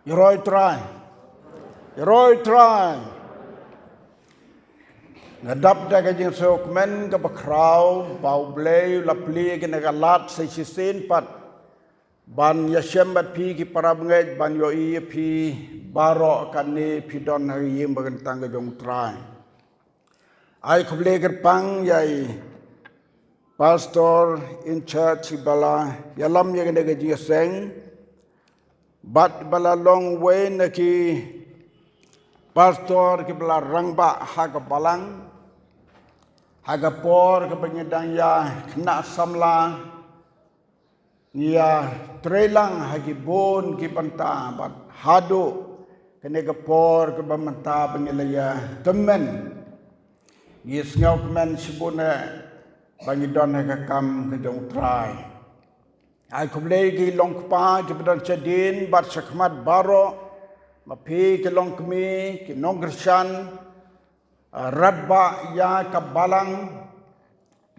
Yoroi try. Yoroi try. Ngadap da ka jing sok men ka bakrau bau blei la pli ke nagalat se sisin pat ban yashem bat pi ki parabngai ban yo i pi baro kan ni pi don hari yim bagan tangga jong try. Ai kuble ker pang yai pastor in church bala yalam ye ke jing seng bat bala long way na ki pastor ki bala rangba haga balang haga por ke penyedang ya kena samla ya trelang hagi bon ki banta bat hadu kene ke por ke bamanta pengelaya temen yes ngau kemen sibune bangi don ke kam ke jong try. Ai kublei ki long kpa ki bedan cedin bat sakmat baro mapi ki long kemi ki nongreshan radba ya kabalang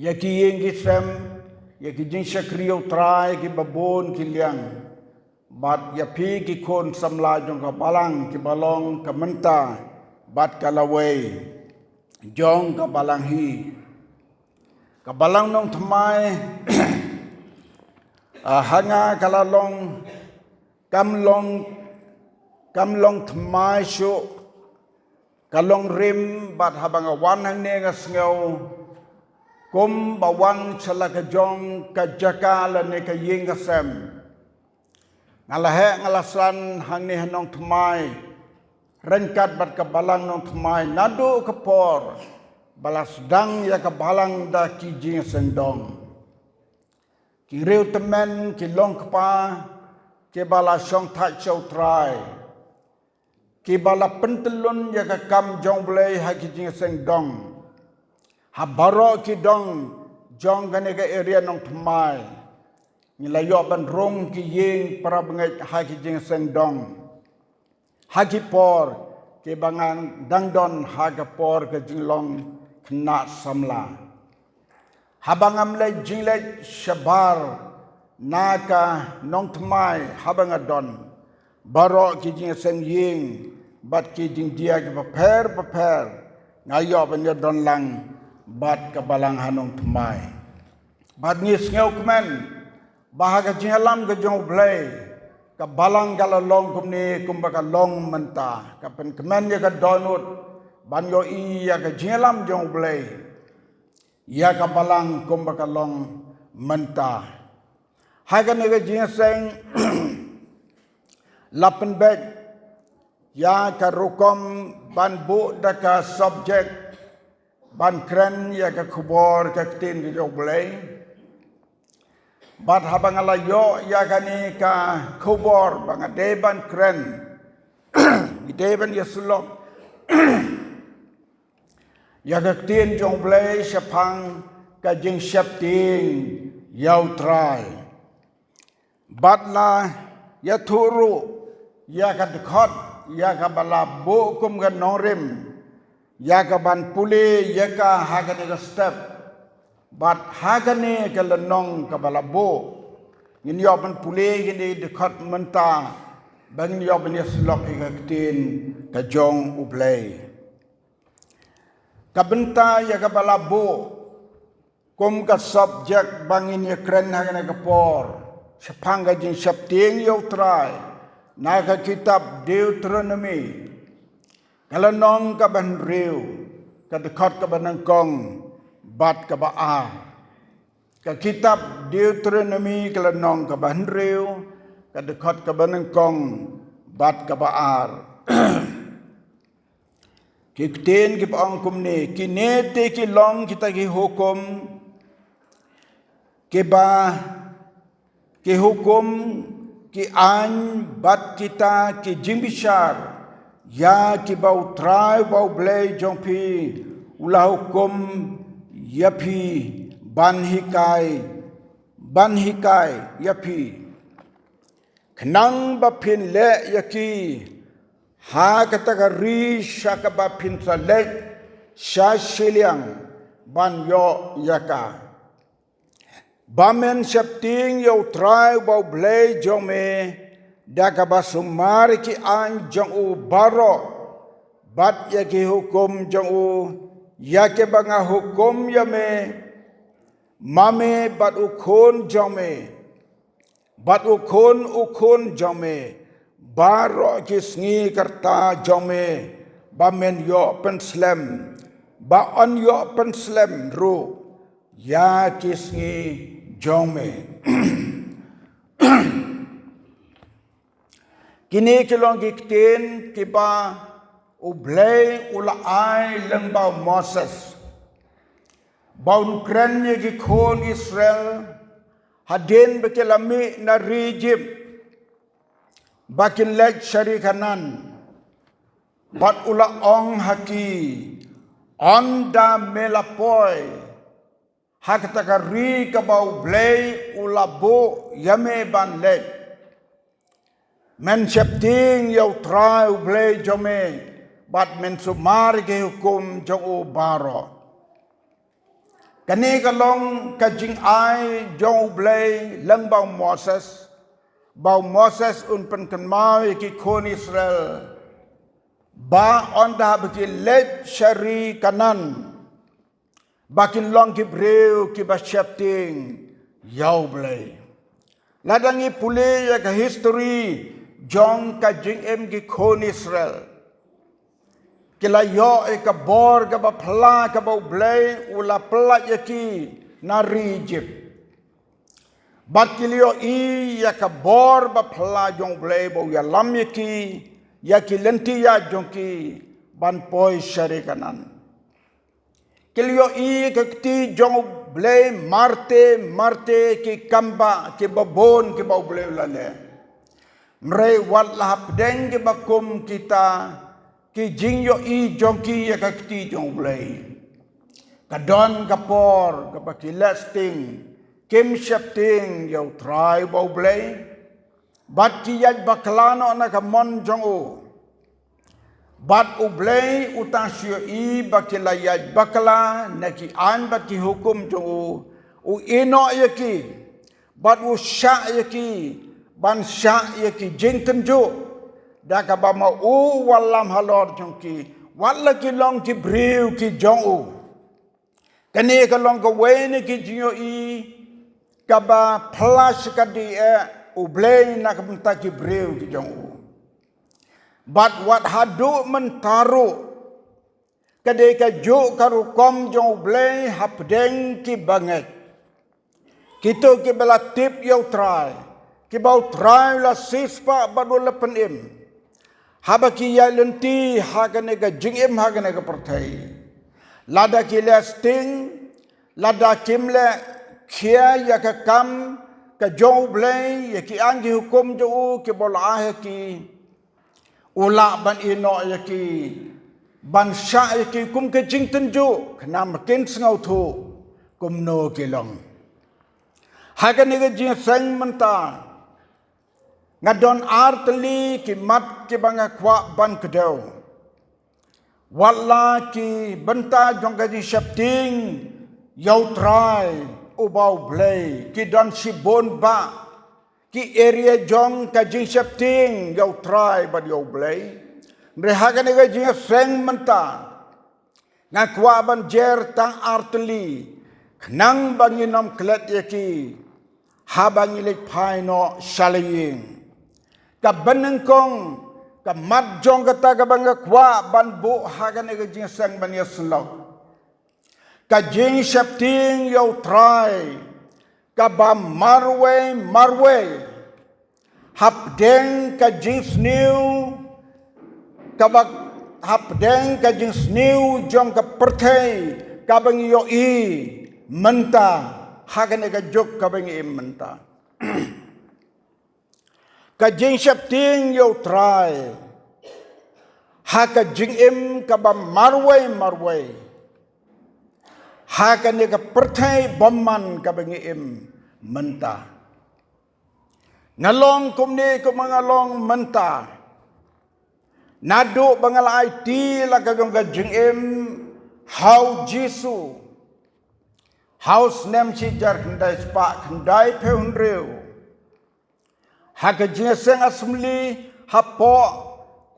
ya ki yengi sem ya ki jing sakriyo try ki babon ki liang bat ya pi ki kon samla jong kabalang ki balong kamenta bat kalawei jong kabalang hi kabalang nong thamai hanga kalalong kamlong thamai shu kalong rim bat habang awan hang ne ngasngau kum bawan chalaka jong ka jakala ne ka ying kasem ngalahe ngalasan hang ne hanong thamai rengkat bat kabalang nong thamai nadu kapor balas dang ya kabalang da ki jing sendong ki reu temen ki long kpa ki bala song thak chau try ki bala pentelun ya ka kam jong blei ha ki jing seng dong ha baro ki dong jong gane ka area nong thmai ni la yo ban rong ki yeng para bengai ha ki jing seng dong ha ki por ki bangang dang don ha ka por ka jing long kena samla habangam le jingle shabar naka nong tmai habangadon baro ki jing seng ying bat ki jing dia ki paper ngayo ban don lang bat ka balang hanong tmai bat ngis ngau kmen bahaga jingalam ke jong blai ka balang galalong kumni kumbaka long menta ka pen kmen ya ka donut ban yo i ya ka jingalam jong blai ya ka balang kumbaka long menta haga nega jingseng lapen beg ya ka rukom ban bu daka subject ban kren ya ka kubor ka tin ki jog blai bat habang ala yo ya ka ni ka kubor bang ade ban kren ide ban yesulok ya ka tin jong blai sapang ka jing sap ting yau try bat la ya thuru ya ka dekhot ya ka bala bo kum ga norim ya ka ban puli ya ka hagane ga step bat hagane ka lenong ka bala bo ngin yo ban puli gini dekhot menta bang yo ban yeslok ga tin ka jong ublai kabenta ya ka bala bo kum ka subject bangin ya kren hagane ka por sapang ka jing sap ting yo try na ka kitab Deuteronomy kalanong ka ban riu ka dekat ka ban kong bat ka ba ka kitab Deuteronomy kalanong ka ban riu ka dekat ka ban kong bat ka ba kikten ki paong kumni kinete ki long kita ki hukum ki ba ki hukum ki an bat kita ki jimbishar ya ki bau trai bau blei jong pi ulah hukum ya pi ban hikai ya pi kenang ba pin le ya ki ha kata ka ri shaka ba pin sa le sha shiliang ban yo yaka bamen septing yo try bau blei jong me Dakaba sumari ki an jong u baro bat ya ki hukum jong u ya ke banga hukum ya me mame bat ukun jong me bat ukun jong me baro ki sngi karta jong me ba men yo penslam ba on yo penslam ru ya ki sngi jong me kini kilong giktin kiba ublay ulaay lang ba Moses baun kren ye gikon Israel hadin bekilami na Egypt bakin leg syarikanan bat ula ong haki onda melapoy haktakari kabau blay ulabo yame ban leg men septing yau try blay jome bat men sumar ke hukum jong baro kani kalong kajing ai jong blay lang bau Moses un penkenmau ki kon Israel ba onda baki let syari kanan bakin long ki breu ki ba septing yau blay ladangi pule ya ka history jong kajing em ki kon Israel kila yo e ka bor ka ba pla ka ba blay ula pla yaki na Egypt bat kilio i ya ka bor ba pla jong blay bo ya lam yaki lenti ya jong ki ban poi syari kanan kilio i ka ti jong blay marte ki kamba ki babon ki ba blay lale mre wat lahap deng ki bakum kita ki jingyo i jongki ya kakti jong blay kadon kapor kapaki lasting kim shapting yo try bo blay bat ki yaj baklano na kamon jong u bat u blay utasyo i bakila yaj bakla na ki an bat ki hukum jong u ino yaki bat u sha yaki ban sha yaki jingten jo daka ba ma u walam halor jongki walla ki long ki briu ki jong u kani ka long ka weni ki jinyo i ka ba plus ka di u blay na ka punta ki briu ki jong u but what hadu mentaru kade ka jo karu kom jong blay hapdeng ki banget kito ki bela tip yo try ki bau try la sispa badul penim habaki ya lenti hagane ga jingim hagane ga pertai lada ki lasting lada kimle khia ya ka kam ka jong blay ya ki angi hukum jo ki bola ki ula ban ino ya ki ban sha ya ki kum ke jingten jo khna makin sngau thu kum no ki long hagane ga jing sang manta ngadon artli ki mat ki banga kwa ban kedau walla ki benta jong gaji shapting yau try ubau blay ki don sibon ba ki area jong kaji shapting yau try ba yau blay mrehaga ne gaji seng menta ngakwa ban jer tang artli knang banginom klet yaki habangilik paino shalaying ka benengkong ka mat jong kata ka bangga kwa ban bu hagan e jing sang ban yaslok ka jing shapting yo try ka ba marwe hapdeng ka jing snew ka ba hapdeng ka jing snew jong ka perthai ka bang yo i menta hagan e jok ka bang i menta ka jing shapting yo try ha ka jing im ka ba marwe ha ka ne ka perthai bomman ka bangi im menta ngalong kumni ko mga long menta nadu bangal IT la ka gong ka jing im how jisu house nem si jar kandai spa kandai pe hundreu haka jingseng assembly hapo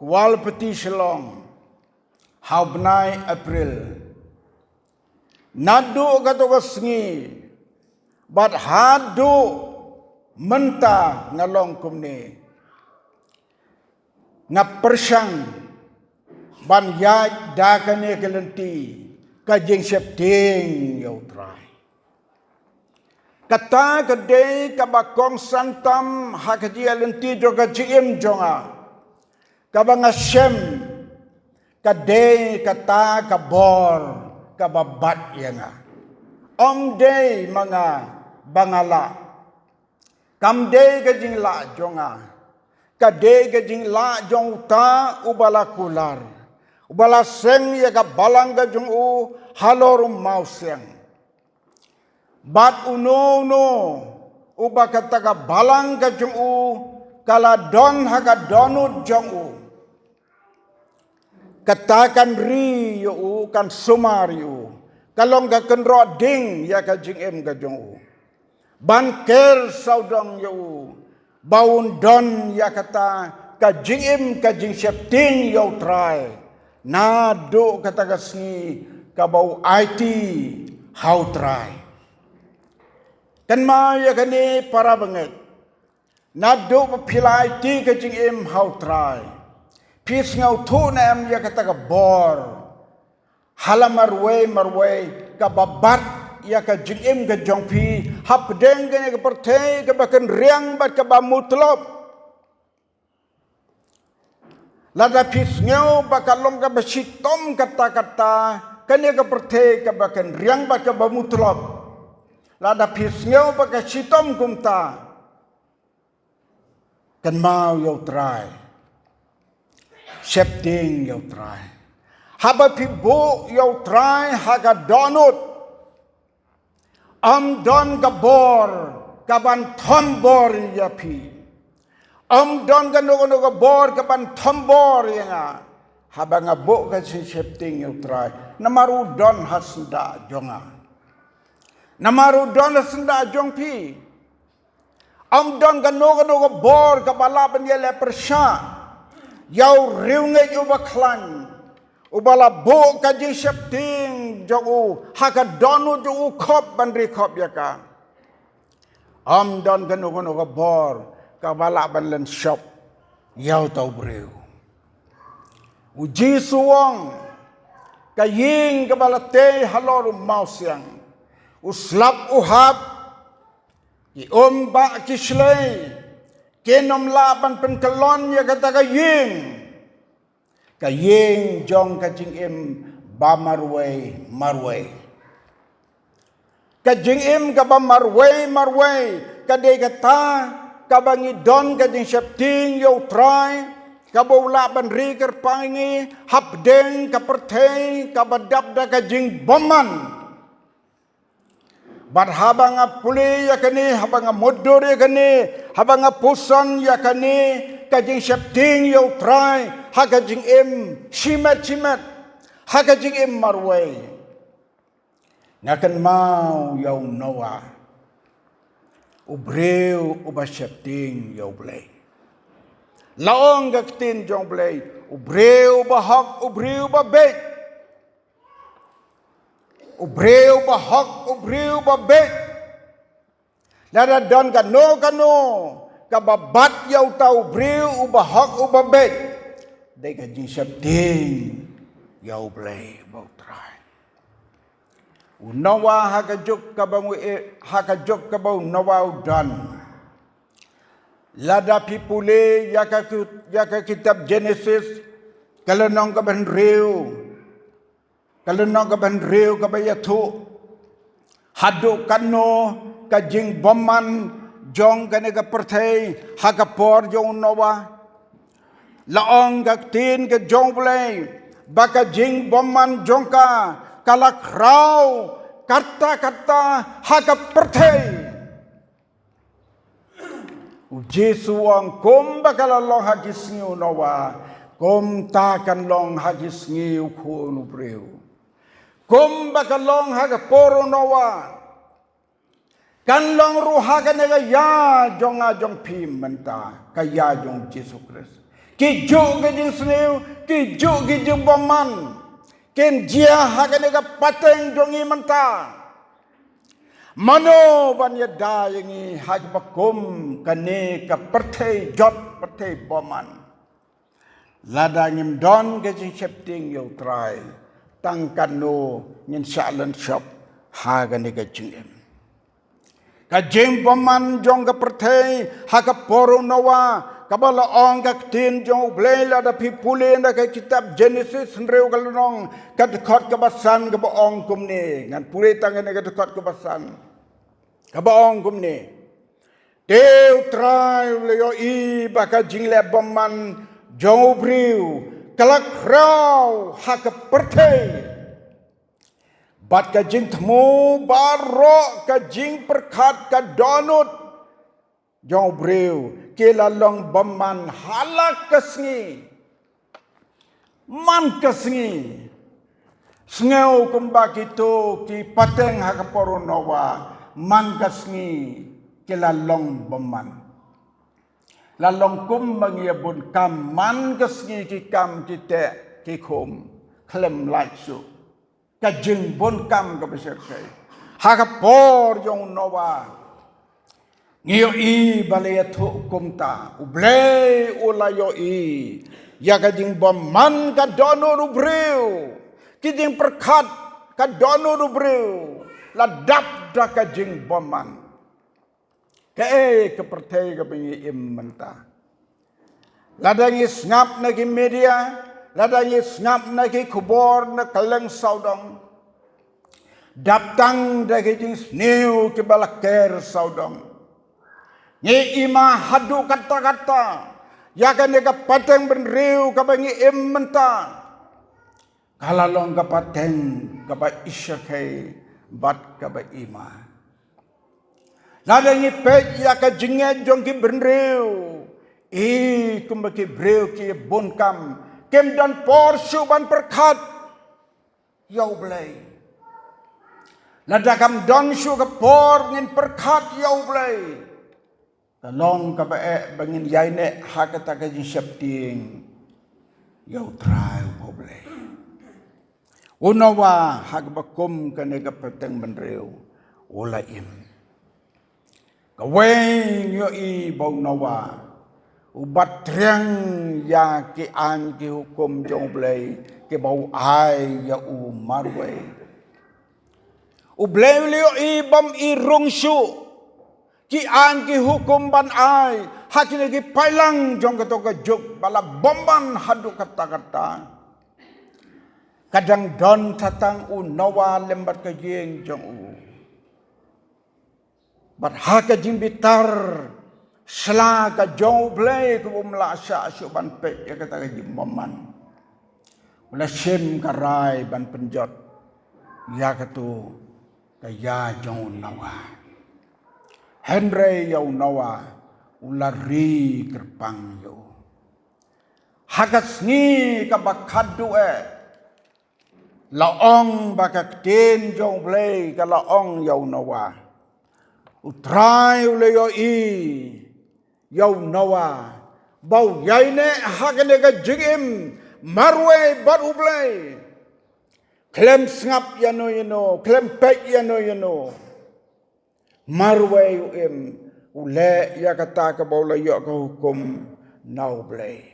kual peti Shillong habnai April nadu katoka sengi bat hadu menta ngalong kumni ngapersyang ban yaj dakane kelenti kajing septing yautrai kata kedai kabakong santam hakaji alenti joga jim jonga kabang Hashem kadai kata kabor kababat yanga om day mga bangala kamday kajing la jonga kadai kajing la jong ta ubala kular ubala seng ya kabalang kajung u halorum mauseng bat uno uba kata kabalang kajung u kala don haka donut jong u katakan ri yo kan sumar yo kalong ka kenro ding ya ka jing em ka jong u ban ker saudang yo baun don ya kata ka jing em ka jing septing yo try na do kata kasni ka bau IT how try kan ma ya kani para banget na do pila IT ka jing em how try pis ngau tu na em ya kata ka bor halamar marway ka babat ya ka jing em ka jong pi hap deng ka pertei ka bakan riang bat ka bamutlop lada pis ngau bakalong ka basitom kata-kata kanya ka pertei ka bakan riang bat ka bamutlop lada pis ngau baka sitom kumta kan mau yo try septing yo try haba pibo yo try haga donut am don gabor kaban tombor ya pi am don gano gabor kaban tombor ya nga haba ngabo ka si septing yo try namaru don hasda jonga namaru don hasda jong pi am don gano gabor kabalaban ya le persya yaw riwnge ubaklan ubala bo kaji septing jogu haka donu jogu kop bandri kop yaka am don gano gabor kabalaban len shop yaw tau brew uji suwang kaying kabalate halorum mausyang uslap uhab ki ba kislay kenom laban penkelon ya kata kaying jong kajing im ba marway kajing im ka ba marway kadai kata kabangi don kajing septing yo try kabaw laban riker pangi hapdeng kapertei kabadap da kajing boman bat habang puli yakani habang modur yakani habang puson yakani kajing septing yo try hakajing im chimet hakajing im marway ngakan mau yo noa ubreu uba septing yo blay laong gaktin jong blay ubreu ba hak ubreu ba bet ubreu ba hak ubreu ba bet lada don kano kababat yaw tau ubreu ba hak uba bet day kajing septing yaw blay ba try unawa hakajok kabaw nawa udan lada pipule yaka kitab Genesis kalanong kaban reu kabayatu hadu kano kajing boman jong kanega pertei hakapor jong nawa laong gaktin ke jong blay baka jing boman jongka kalakraw kata hakap pertei uji suwang kum bakalalong hagis ngiu nawa kum takan long hagis ngiu kunu breu kum bakalong haga poro nawa kan long ruha kan ya jong pi menta ka ya jong Yesus Kristus ki jo ke jing sneu ki jo ke jing boman ken jia ha kan ga pateng jong i menta mano ban ya da yangi haj bakum kane ka perthei jot perthei boman lada ngim don ke jing septing yo try tang kanu ngin salen shop ha kan ga jing ka jing boman jong ka perthei ha ka poro nowa ka bala ong ka tin jong blela da pipule na ka kitab Genesis nreu kalong ka khot ka basan ka ong kumne ngan pure tangan ka khot ka basan ka ong kumne teu trai le yo i ba ka jing le boman jong briu kalak rau ha ka perthei bat ka jing thmu baro ka jing perkhat ka donut jong breu ke lalong baman halak kesngi man kesngi sneu kumba kito ki pateng ha ka poronowa man kesngi ke lalong baman lalong kum mangiabun kam man kesngi ki kam kite ki khum klem laitsu ka jing bon kam ka besar kai ha ka por jong nowa ngio i balaya thu kumta uble ulayo i ya ka jing bom man ka dono rubreu ki jing perkhat ka dono rubreu la dap da ka jing bom man ka ke perthei ka bingi im menta la dangi snap na ki media lada ye snap na ki kubor na kaleng saudong daptang da ki jing sneu ki balaker saudong ye ima hadu kata-kata ya kan ka pateng benriu ka bangi immenta kalalong ka pateng ka ba isyakai bat ka ba ima lada ye pe ya ka jinge jong ki benriu kumbaki breu ki bonkam kem dan porsu ban perkhat yau blai ladakam don su ka por ngin perkhat yau blai kalong ka ba bangin yaine hakata ka jin septing yau trai bo blai unawa hak bakum ka ne ka peteng benreu ulaim kaweng yo i bau nawa ubat triang ya ki an ki hukum jong blai ki bau ai ya u marwai u blai leo i bam i rung su ki an ki hukum ban ai hakine ki pailang jong ka to ka juk bala bomban hadu kata-kata kadang don tatang u nawa lembat ka jeng jong u bat haka jimbitar sela ka jong blai ku mlasa su ban pe ya kata ka jimman wala sem karai ban penjot ya katu ka ya jong nawa henry yau nawa ulari kerpang yo hakas ni ka bakhadu laong bakak tin jong blai ka laong yau nawa utrai ule yo i yau nawa bau yaine hakane ka jigim marwe bat ublai klem ngap yano klem pek yano marwe em ule ya kata ka bau la yo ka hukum nau blai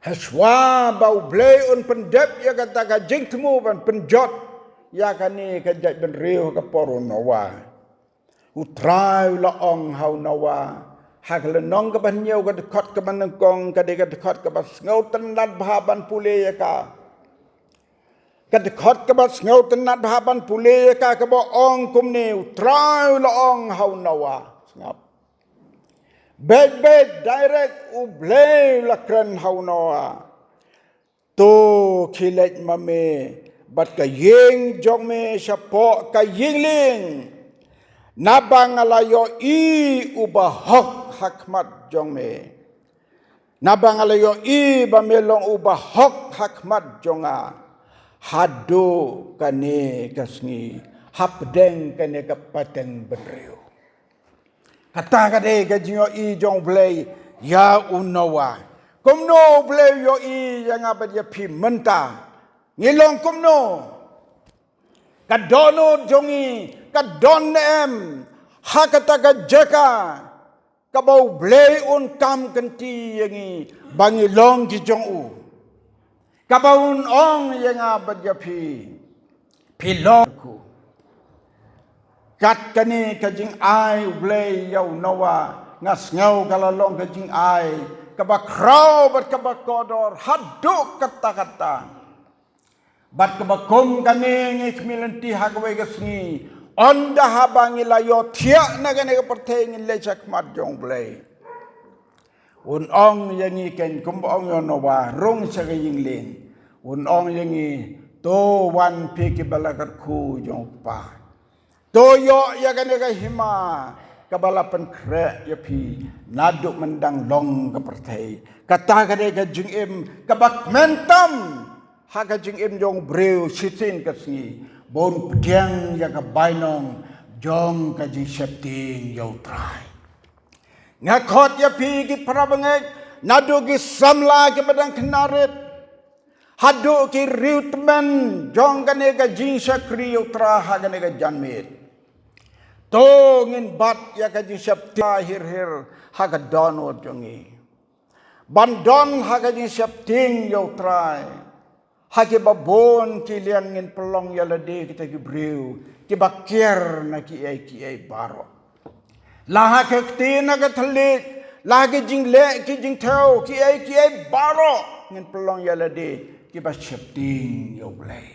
haswa bau blai un pendep ya kata ka jing temu ban penjot ya kani ka jat ben riu ka poro nawa utrai la ong hau nawa hak le nong ka ban nyau ka khot ka ban kong ka de ka khot ka bas ngau tan lat bha ban pule ka khot ka bas ngau tan lat bha ban pule ka bo ong kum ne utrai la ong hau nawa ngap bed direct u blame la kran hau nawa to khilet mame bat ka yeng jong me sapo ka yingling nabang alayo i ubahok hakmat jong me nabang alayo i bamelong ubahok hakmat jonga hado kane kasni hap deng kene ka pateng benreu kata kade ka jingo i jong blei ya unawa kumno blei yo i yang apa dia pi menta ngilong kumno kadono jongi kadon em hakata ka jaka kabau blei un kam kenti yangi bangi long ki jong u kabaun ong yang apa dia pi long ku kat kani kajing ai blei yau nawa ngas ngau kala long kajing ai kaba krau bat kaba kodor haduk kata-kata bat kaba kom kani ngi kmilanti hagwe gasngi onda habangi layo thia nagane ka perthe ngi lechak mat jong blei un ong yangi ken kum ong yo nawa rong sa ying ling un ong yangi to wan pi ki balakat khu jong pa toyo ya kane ka hima kabalapan kre ya pi naduk mendang long ka perthai kata kade ka jing im kabak mentam ha ka jing im jong breu sitin ka singi bon pediang ya ka bainong jong ka jing septing yo trai ngakot ya pi ki prabangek naduk ki samla ki badang kenarit hadu ki riutmen jong kane ka jing sakri yo tra ha kane ka janmit tongin bat ya kaji syap hir haga dono jongi bandon haga ji syap ting yo try hagi babon ki liangin pelong ya lade kita ki breu ki bakir na ki ai baro la ha ke tina ka thalik la ki jing le ki jing thau ki ai baro ngin pelong ya lade ki ba syap ting yo blai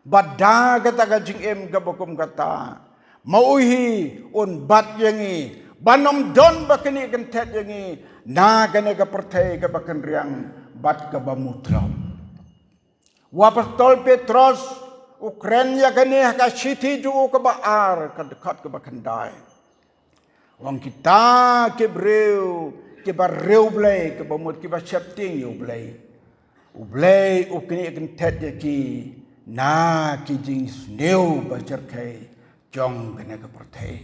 badda kata ka jing em ka bokum kata mauhi un bat yangi banom don bakani kentet yangi na kane ka perthai ka bakan riang bat ka bamutram wapastol Petros Ukraina kane ka siti ju ka baar ka dekat ka bakandai wang kita ke breu ke bareu blai ke bamut ke ba septing yo blai ublai ukni kentet yaki na ki jing sneu bajar kai jong kene ka perthai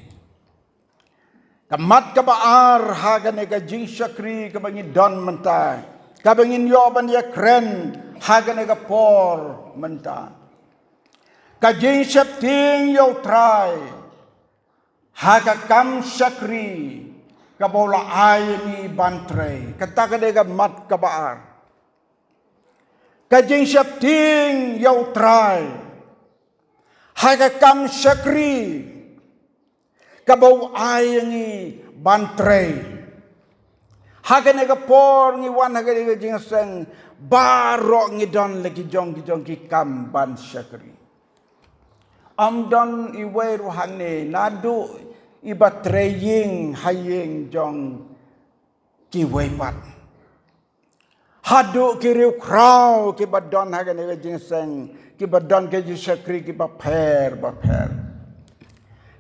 kamat ka baar ha kene ka jing sakri ka bangi don menta ka bangin yo ban ya kren ha kene ka por menta ka jing septing yo trai ha ka kam sakri ka bola ai ni bantre kata ka de ka mat ka baar ka jing septing yo trai haga kam sakri kabau ayangi bantrei haga nega por ngi wan haga nega jingseng barok ngi don lagi jong ki kam ban sakri am don I we ruhangne nadu ibatreying hayeng jong ki wepat hadu kiriu krau ki badon haga nega jingseng ki badon ke ji sakri ki ba pher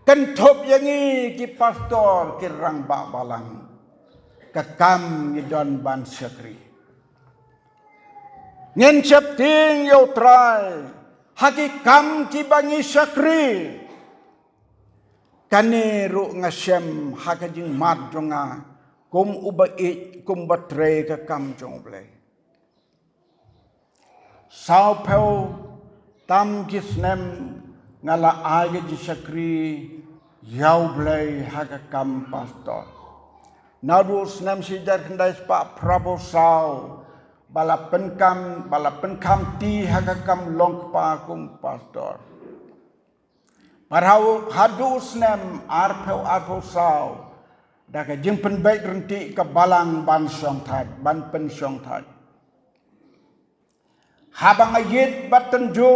kan thop yangi ki pastor ki rang ba balang ka kam ni don ban sakri ngen septing yo trai haki kam ki bangi sakri kane ru ngasem hakajing mat jonga kum ubai kum batre ka kam jong blai sao peu tam kisnem ngala age ji sakri yau blai haga kam pastor nadu snem sijar kendai spa prabo sao bala penkam ti haga kam long pa kum pastor parhau hadu snem arpeu sao daga jimpen baik renti ke balang ban syong that ban pen syong that habang ayit batenju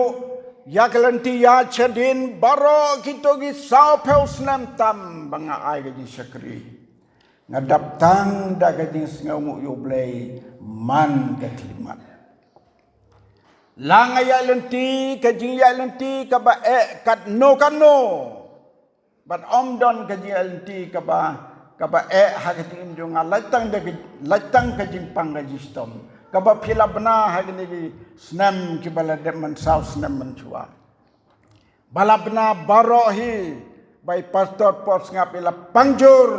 ya kelenti ya cedin baro kito gi sao peu snem tam banga ai gi sakri ngadap tang daga jing ngau yo blai man ka klimat lang ya lenti ka jing ya lenti ka ba kat no kano bat om don ka jing lenti ka ba ha ka jing jo latang ka jing pang registom kaba pila bena hagini snem ki bala de man sau snem man chua balabna barohi by pastor pos ngapila pangjur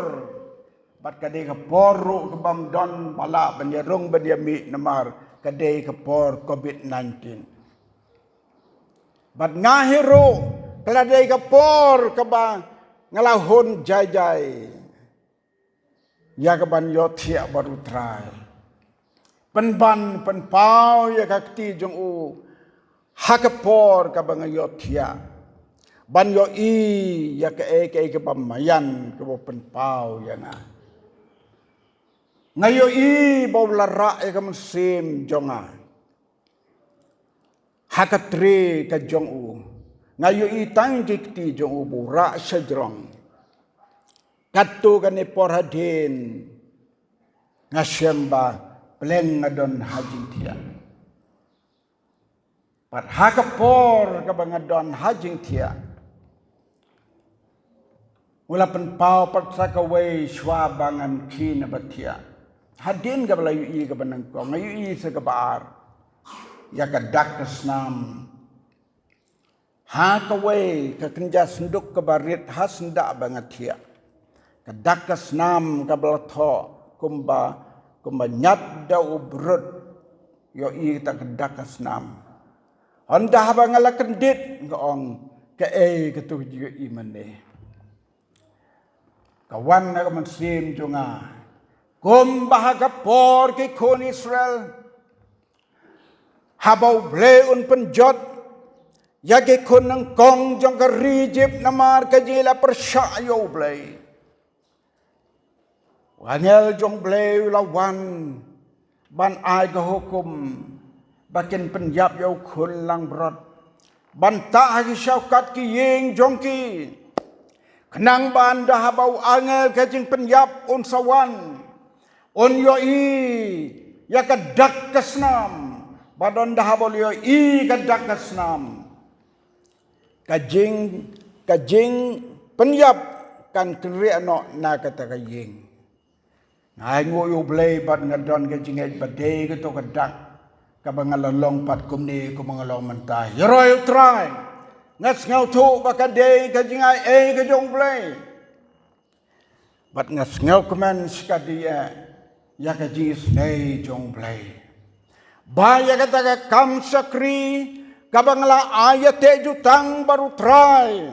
bat kadai ka poru ke bam don bala banyarung banyami namar kadai ka por COVID-19 bat ngahiru kadai ka por ke ba ngalahun jai ya ka ban yo thia baru trai penban penpau ya ka ti jong u hakapor ka bang yo thia ban yo i ya ka ke pamayan ka bo penpau ya nga ngayo i bo lara ka musim jonga hakatri ka jong u ngayo i tang ti jong u bu ra sajrong katu ka ni porhadin ngasyamba pleng ngadon haji thia pat hakapor ka bang ngadon haji thia wala penpau pat sakawai swabangan kin batia hadin ka balayu i ka banang ko ngayu i sa kabar ya ka dak snam hakawai ka kenja senduk ka barit hasnda bangatia ka dak snam ka balatho kumba nyat da ubrut yo i ta ka dak snam honda bangala kendit ngong ka ka tu ji i mane kawan na mansim junga kum bahaga por ke kon Israel habau ble un penjot ya ke kon nang kong jong ka rijib namar ka jila persyayo ble wangel jong ble lawan ban ai ka hukum bakin penyap yo kun lang berat bantah ki syaukat ki ying jong ki kenang ban dah bau angel kajing penyap on sawan on yo i ya kadak kasnam badon dah bau yo i kadak kasnam kajing penyap kan kri ano na kata kajing ngai ngo yo blay bad ngadon kajing ai badai ke to kadak ka bangalalong pat kumni ko mangalong mentah yoroy try ngas ngau tu bakadei kajingai ka jong blay bat ngas ngau keman skadia ya kaji snei jong blay ba ya kata ka kam sakri kabangla ayate jutang baru try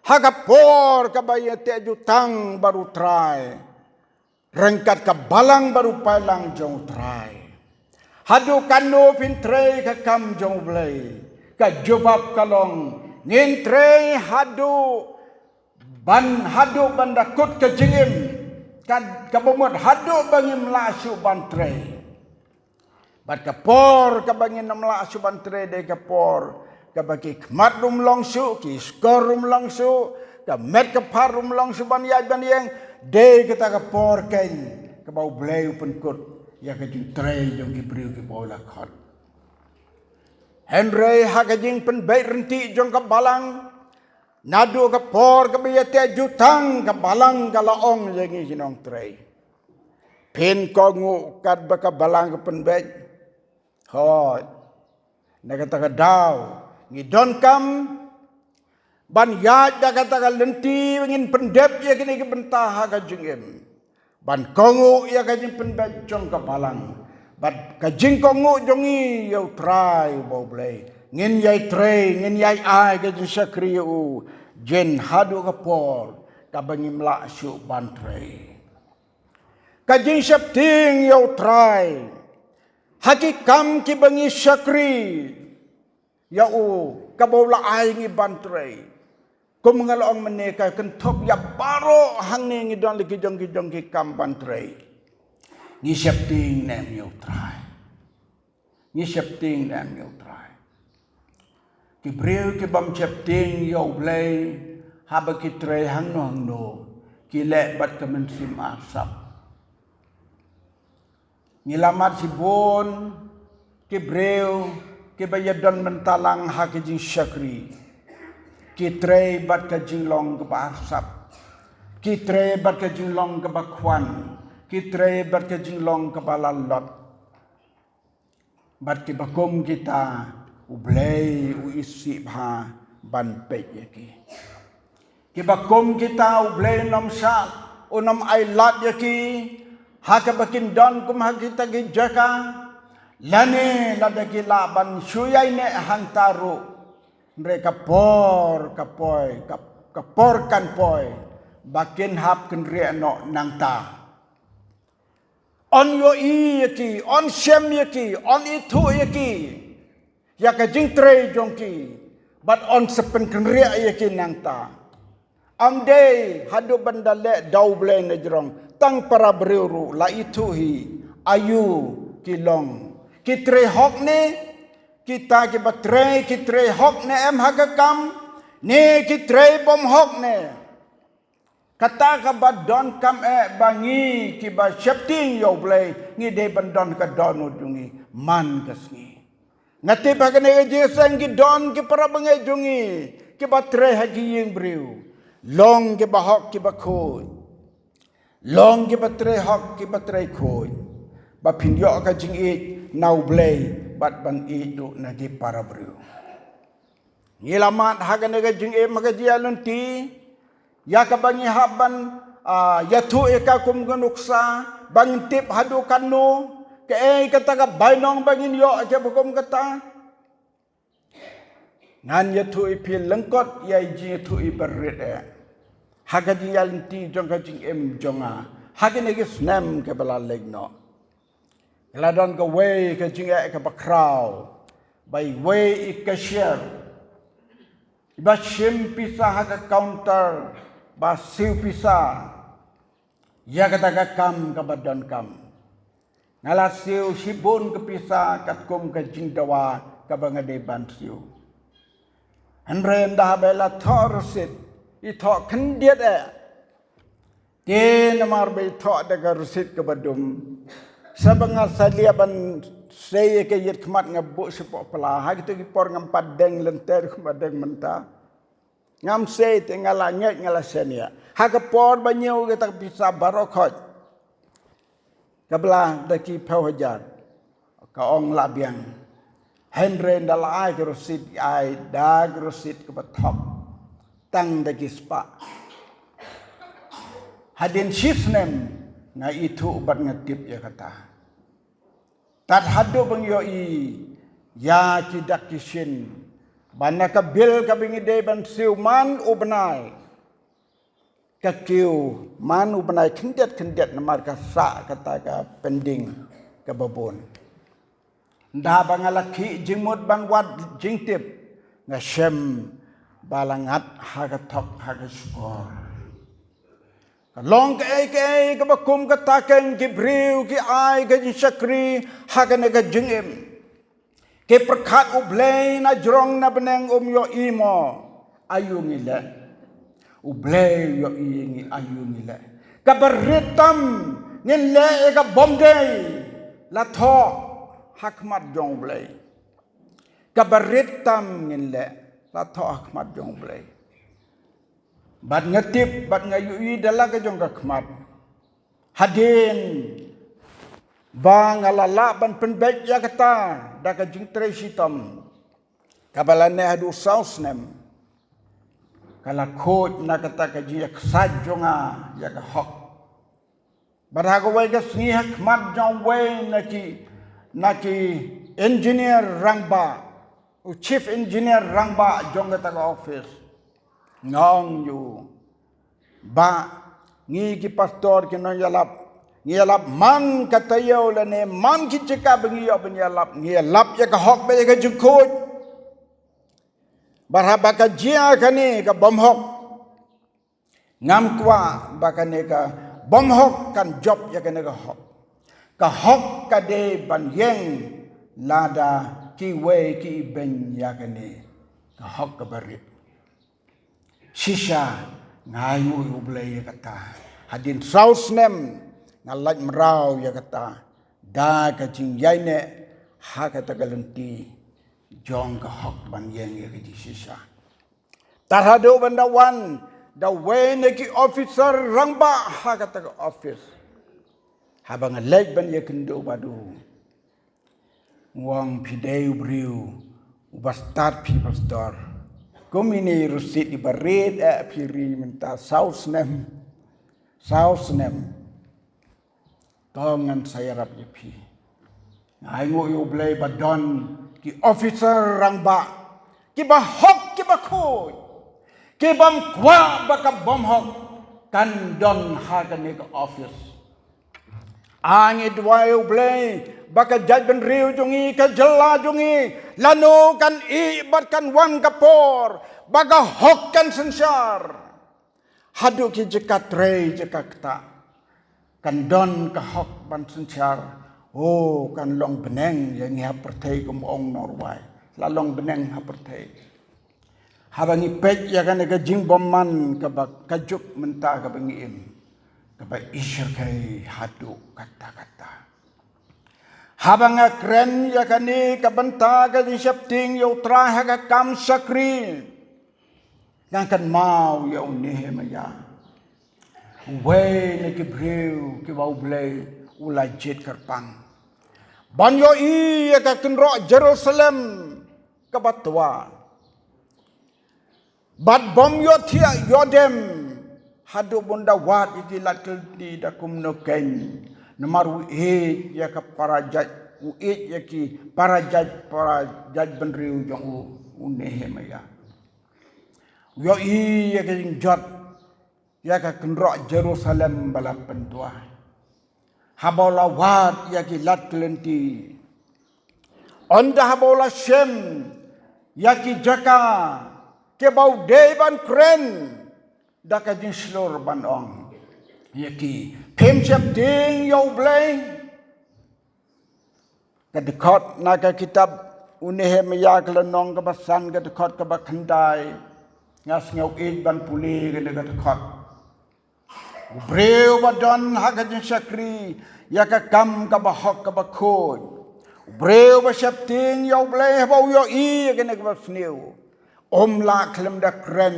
hagapor kabayate jutang baru try rengkat ka balang baru palang jong try hadu kanu pintre ka kam jong blay ka jubab kalong ngintre hadu bandakut ke jingim ka bomot hadu bangim lasu bantre bat kapor ka bangin lasu bantre de kapor ka bagi kmat rum longsu ki skor rum longsu ka met ka parum longsu ban yang de kita kapor kain ka bau bleu penkut ya ka jutre jong ki priu ki bola khot Henry hakajing penbaik renti jong ke balang nadu ke por ke biyate jutang ke balang ke laong jangi jinong trei pin kongu kat baka balang ke penbaik hot nakata ka daw ngidon kam ban yaj nakata ka lenti ngin pendep ya kini ke bentah hakajing ban kongu ya kajing penbaik jong ke balang bat kajing kongu jongi yo try bo blay ngin yai tray ngin yai ai ka sakri u jen hadu ka por ka bangim la su ban tray kajing sapting yo try haki kam ki bangi sakri ya u ka bo la ai ngi ban tray ko mengalong meneka kentop ya baro hang ni ngi don ki jong ki kam ban tray ni septing nem yo try ni septing nem yo try ki breu ki bam septing yo blay haba ki tray hang no ki le bat ka mensim asap ni lamat si bon ki breu ki bayadon mentalang ha ki jing syakri ki tray bat ka jing long ka asap ki tray bat ka jing long ka bakwan kitre berkejing long kepala lot bat ki bakum kita ublay uisi bha ban pe yaki kibakum kita ublay nom sak unam ay lat yaki hakabakin don kum hakita gi jaka lane ladagi laban suyay ne hantaru mereka kapor kan poy bakin hap kenria no nangta on yo yaki on shem yaki on itu yaki yaka jing tre jongki but on sepen kenria yaki nangta amde hadu bandale dauble na jrong tang para beriuru la itu hi ayu kilong kitre hok ne kita ki batre kitre hok ne em hagakam ne kitre bom hok ne kata ka badon kam bangi ki ba shepting yo blay ngi de bandon ka don udungi man kasngi ngati bagane je sang ki don ki para bangai jungi ki batre haji yeng briu long ki ba hok ki ba khoi long ki batre hok ki batre khoi ba phingyo ka jing e nau blay bat bang itu nagi para bro ngilamat hagane ga jing e magaji alunti ya ka bangi haban ya thu e ka kum ganuksa bang tip hadu kanu ke e kata ka bainong bangin yo aja bukum kata ngan ya thu e pil lengkot ya ji thu e berit e hagaji alunti jong ka jing em jonga hagane ga snam ke bala legno Ladon ka way ka jinga ka bakraw by way ikashir ba shim pisa ha ka counter ba siu pisa ya kata ka kam ka badan kam ngala siu sibun ka pisa kat kum ka jingdawa ka bangade ban siu anren da bela thorsit I tho khandiet ke namar be tho daga rusit ka badum Sabanga salia ban saya ke yet khmat ngabu sepok pala ha gitu ki por ngam padeng lenter padeng menta ngam sei tingala nyet ngala senia ha ka por banyu ke tak bisa barokhot kabla daki phawajar ka ong labiang henren dalai grosit ai da grosit ke bathop tang daki spa hadin shifnem na itu ubat ngetip ya kata tat hadu bang yoi ya kidak kishin bana ka bil ka bingi de ban siu man ubnai ka kiu man ubnai khendet namar ka sa kata ka pending ka babon nda bangalaki jingmut ban wat jingtip nga shem balangat ha ka thok ha ka skor long ke bakum ka taken ki briu ki ai ka shakri hagane ka jingim ke prakhat ublay na jrong na beneng yo imo ayungile ublay yo ingi ayungile ka beritam ngile ka bomday la tho hakmat jong blay ka beritam ngile la tho hakmat jong blay bat ngetip bat ngayui dalam ke jong khmat hadin bang alala ban penbek ya kata da ka jing tre sitam kabalane hadu sausnem kala khot na kata ka ji sajonga ya ka hok badha ko wai ka sni khmat jong wai naki engineer rangba chief engineer rangba jong kata ka office ngong yu ba ngi ki pastor ki no yalap man katayo lane man ki chika bengi yo ben yalap ya ka hok be ka jukut baraba ka jia kani ka bom hok ngam kwa bakane ka bom hok kan job ya kane ka hok ka de ban yeng lada ki we ki ben ya kane ka hok ka barit shisha ngai mu ublay kata hadin sausnem ngalaj merau ya kata da ka jing yaine ha kata galenti jong ka hok ban yeng ya ki shisha tarhado bandawan da wene ki officer rangba ha kata ka office habang leg ban ya kendo badu wang pideu briu ubastat people store kumini rusit di barit piri menta saus nem tongan saya rap yepi ngai ngo yu blai badon ki officer rangba ki ba hok ki ba khoi ki bam kwa ba ka bom hok kan don hagan ke office angi dua yu blai baka jaj ben riu jungi ka jela jungi lanu kan ibat kan wan kapor baga hok kan sensar hadu ki jekat rei jekat ta kan don ka hok ban sensar oh kan long beneng yang ha pertai kum ong norway la long beneng ha pertai habangi pej ya kan ka jing bomman ka ba kajuk menta ka bangim ka ba isya kai hadu kata-kata habang kren ya kani kabanta ka di septing yo traha ka kam sakri nang kan mau ya Nehemia we ne ki breu ki bau blai ulai jet kerpang ban yo I ya ka kenro Jerusalem ka batwa bat bom yo thia yo dem hadu bunda wat itilat keldi dakum no ken Namaru ya ka parajat ya ki parajat benriu jong Nehemia yo I ya ka jot ya ka kenro Jerusalem bala pentua habola wat ya ki lat kelenti onda habola shem ya ki jaka ke bau deban kren daka jin slor ban ong ya ki Pem siap ding yo blay kadekot naga kitab Nehemia kelenong kebasan kadekot kebakandai ngas ngau ban puli kadekot breu badon hagajin sakri ya ka kam kabahok kabakoi breu ba siap ding yo blay bau yo I kadekot la klem da kren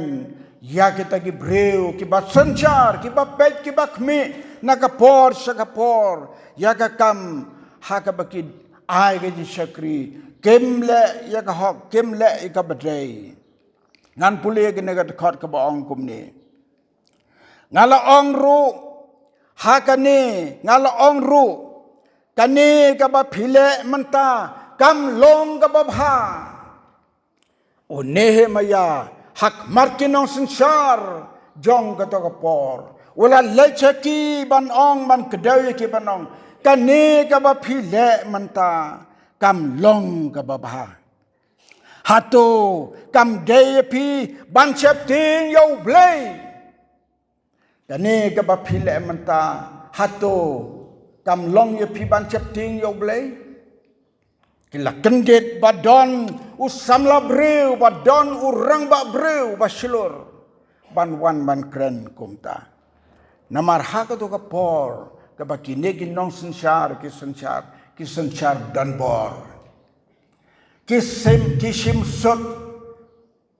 ya kita ki breu ki ba sanchar ki ba pet ki ba khmi nakapor sakapor ya ka kam ha ka baki ai ga ji sakri kemle ya ka hok kemle ka badrei ngan pule ga ne ga khot ka ba ong kum ni ngala ong ru ha ka ni ngala ong ru kani ka ba phile manta kam long ka ba bha o Nehemia hak markinong sensar jong ka to ka por wala lechaki ban ong ban kedai ki ban ong kani ka ba phile manta kam long ka ba bha hatu kam dei phi ban chep ting yo blai kani ka ba phile manta hatu kam long ye phi ban chep ting yo blai kila kendet badon usamla breu badon urang ba breu ba silur ban wan ban kren kumta namar haka to ka por ka bakine ginong sensar ki sensar danbor ki sim sot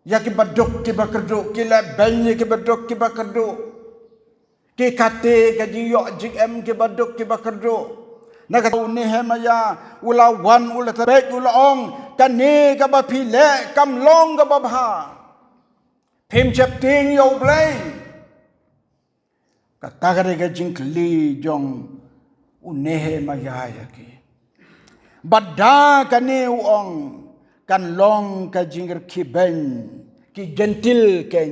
ya ki badok ki bakerdo ki la banye ki badok ki bakerdo ki kate ka jiyo jim ki badok ki bakerdo naga Nehemia ula wan ula tabek ula ong kani ka ba phile kam long ka ba bha phim chep ting yo blai katagare ga jingkli jong Nehemia ya ki badda kani ong kan long ka jingir ki ben ki gentil ken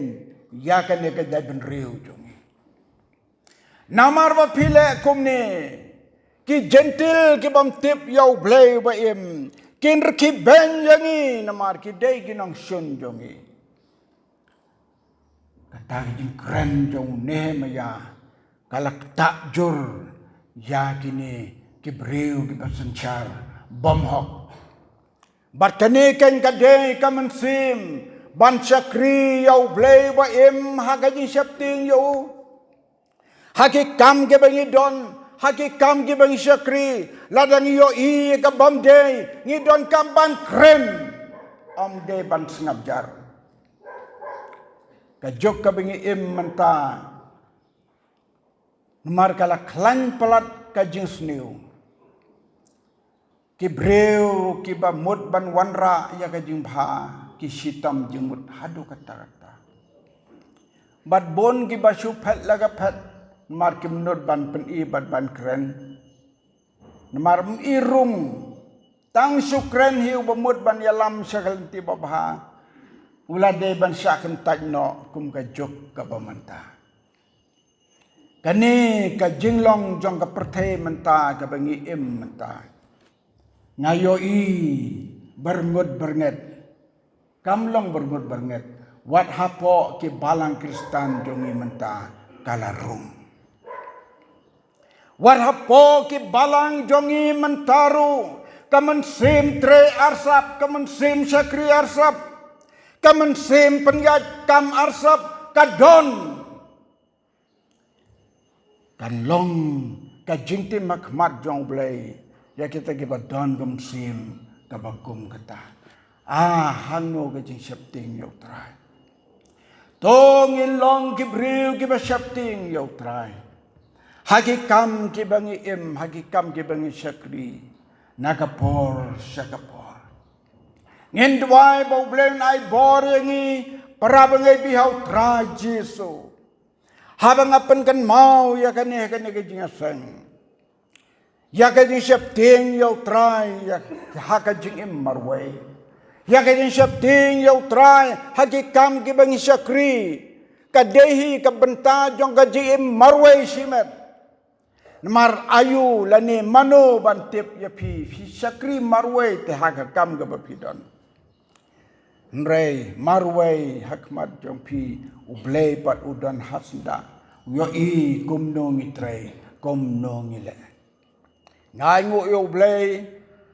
ya kani ka ben riu jong namar ba phile kumne ki gentil ki bam tip yo blay ba im kin ki ben yangi namar ki dei ginong sun jongi katag jing kren jong Nehemia kalak takjur ya kini ki breu ki basanchar bom hok barkani ken kadei kamansim ban chakri yo blay ba im hagaji septing yo haki kam ke bangi don haki kam ki bang syakri ladang yo I ka bam day ngi don kam ban krem om day ban snabjar ka jok ka bangi im manta mar kala klan pelat ka jing sniu ki breu ki ba mut ban wanra ya ka jing bha kisitam jengmut hadu kata-kata. Bat bon ki basu pet laga pet mar ki menut ban pen I bat ban keren. Mar irum tang sukren hiu bemut ban yalam sakal ti babha. Ulade ban syaken tajno kum ka jok ka bamanta. Kani ka jinglong jong ka perthe menta ka bangi im menta. Ngayo I bermut bernget. Kamlong bermut bernget. Wat hapo ki balang Kristan jongi menta kalarung. Wat hapo ki balang jongi mentaru. Kamen sim tre arsap, kamen sim syakri arsap. Kamen sim penyat kam arsap kadon. Kanlong kajingti makmat jong blay. Ya kita gibat don gum sim kabagum kata. Hano kajing syapting yaw try. Tong inlong kibriw kiba syapting yaw try. Hagikam kibangi im, hagikam kibangi syakri. Nakapor syakapor. Ngindway bawblen ay borengi parabangay bihaw try Jesu. Habang apan kan mau ya kani kajing asang. Ya kajing syapting yaw try ya hakajing im marway. Ya kajing syapting yaw try hagikam kibangi syakri. Kadehi kabenta jong kajing im marway simet. Mar ayu lani mano bantip ya pi syakri marway te hagakam gabapidon. Nrei marway hakmat jong pi ublay pat udan hasda. Yo I kumno ngitrei kumno ngile. Ngai ngu yo ublay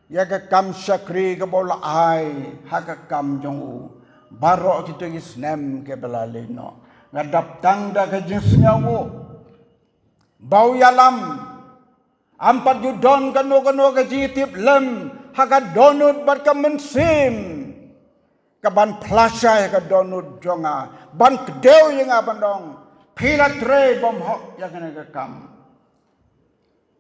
ya kakam syakri kabola ai hakakam jong u. Barok kita isnem ke belalino. Ngadap tangda ke jinsnyawu. Bau yalam ampat judon kano ke jitip lem haka donut bat ka mensim kaban plasya ka donut jonga ban kedeu yang abandong pila tre bom hok yang kena kam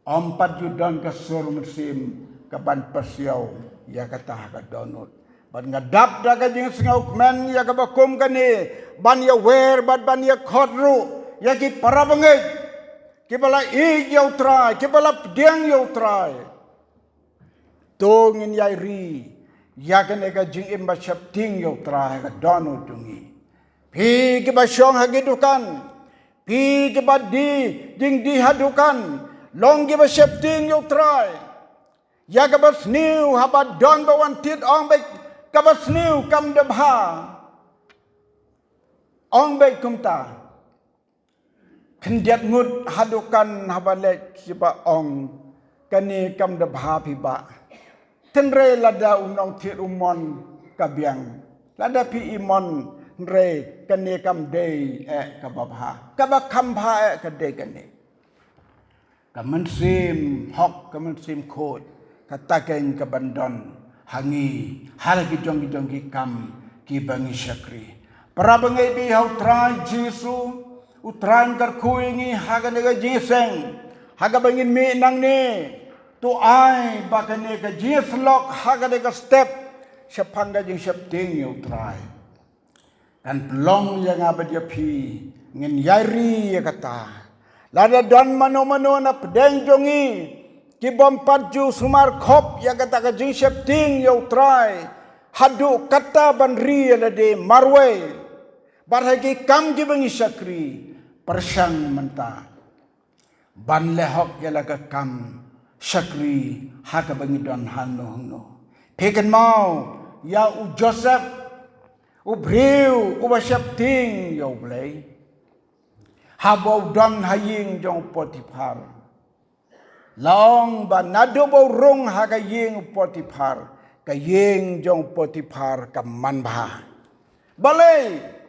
ampat judon ka sur mensim kaban persiau ya kata haka donut ban ngadap da ka jing sengau men ya ka bakum kani ban ya wer ban ya khodru ya ki parabangay kibala I yaw try, kibala pdiang yaw try. Tongin yay ri, yakin ega jing imba syapting yaw try, ega dono dungi. Pi kiba syong hagidukan, pi kiba ding dihadukan, long kiba syapting yaw try. Ya kiba sniu, haba don bawan tit ong baik, kiba sniu kam debha. Ong baik kumta. Kendiat ngut hadukan habalek siba ong kani kam debha piba. Tenre lada unong tit umon kabiang. Lada pi imon nre kani kam day kababha. Kabakam bha kadai kani. Kamansim hok kamansim khot. Kataken kabandon hangi hal gijong ki kam ki bangi syakri. Parabangai bihaw try Jesu. Utran karkuingi haga nega jiseng haga bangin mi nang ni tu ai baka nega jislok haga nega step syapanga jing syapting yu try kan pelong yang abad ya pi ngin yari ya kata lada don mano na pedeng jongi kibom paju sumar khop ya kata ka jing syapting yu try hadu kata banri lade marway barhagi kam gibangi syakri persang menta ban lehok yalaga kam syakri haka bangidon hano peken mau ya u Joseph u Briu u basyapting ya blay habau don haying jong Potifar long ban nado bau rung haka ying Potifar ka ying jong Potifar ka manbha balay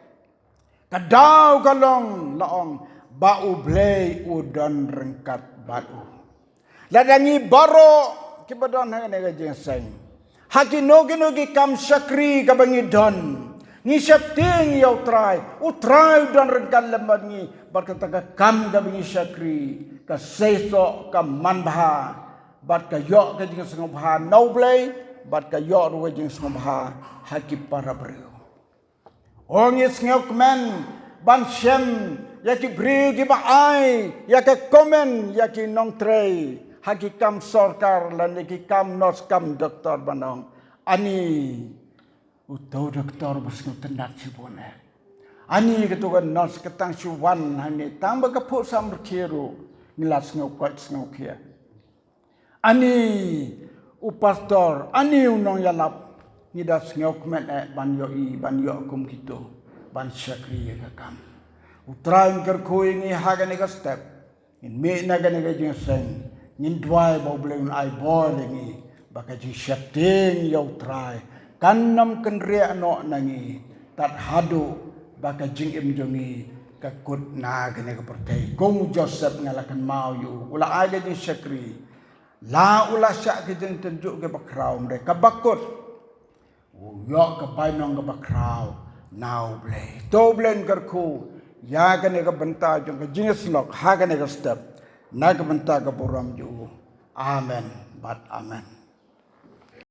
kadau kalong laong bau blay udon rengkat batu. Ladangi baro kibadon hanga jenseng. Haki nogi kam syakri kabangi don. Ni syapting yaw try. Utray don rengkat lembat ni berkata kam kabangi syakri ka seso ka manbha bat ka yok ka jeng sengobha no blay bat ka yo ru jing sumha haki para brio ongis ngok men ban shem yaki bri di ba ai yaki komen yaki nong trei haki kam sorkar lan yaki kam nos kam doktor banong ani utau doktor bas tendat sibone ani ketukan nos ketang siwan hani tamba kapuk sam berkiru ngilas ngok kia ani upastor ani unong yalap nidas ngok men ban yo kum gitu ban syakri ya kam utrain kerkui ni hagan ega step in me nagan ega jing seng nin dwai bo bleng ai boy ni baka ji shapting yo try kanam kenre ano nangi tat hadu baka jing im jongi ka kut na gane ka pertai kong Joseph ngalakan mau yu ula aga jing syakri la ula syak ke jing tunjuk ke bakrau mereka bakut yo ka painong ka bakrau now play to blen kerku ya kan ka benta jong ka jingis lok ha kan ka step na ka benta ka boram ju amen but amen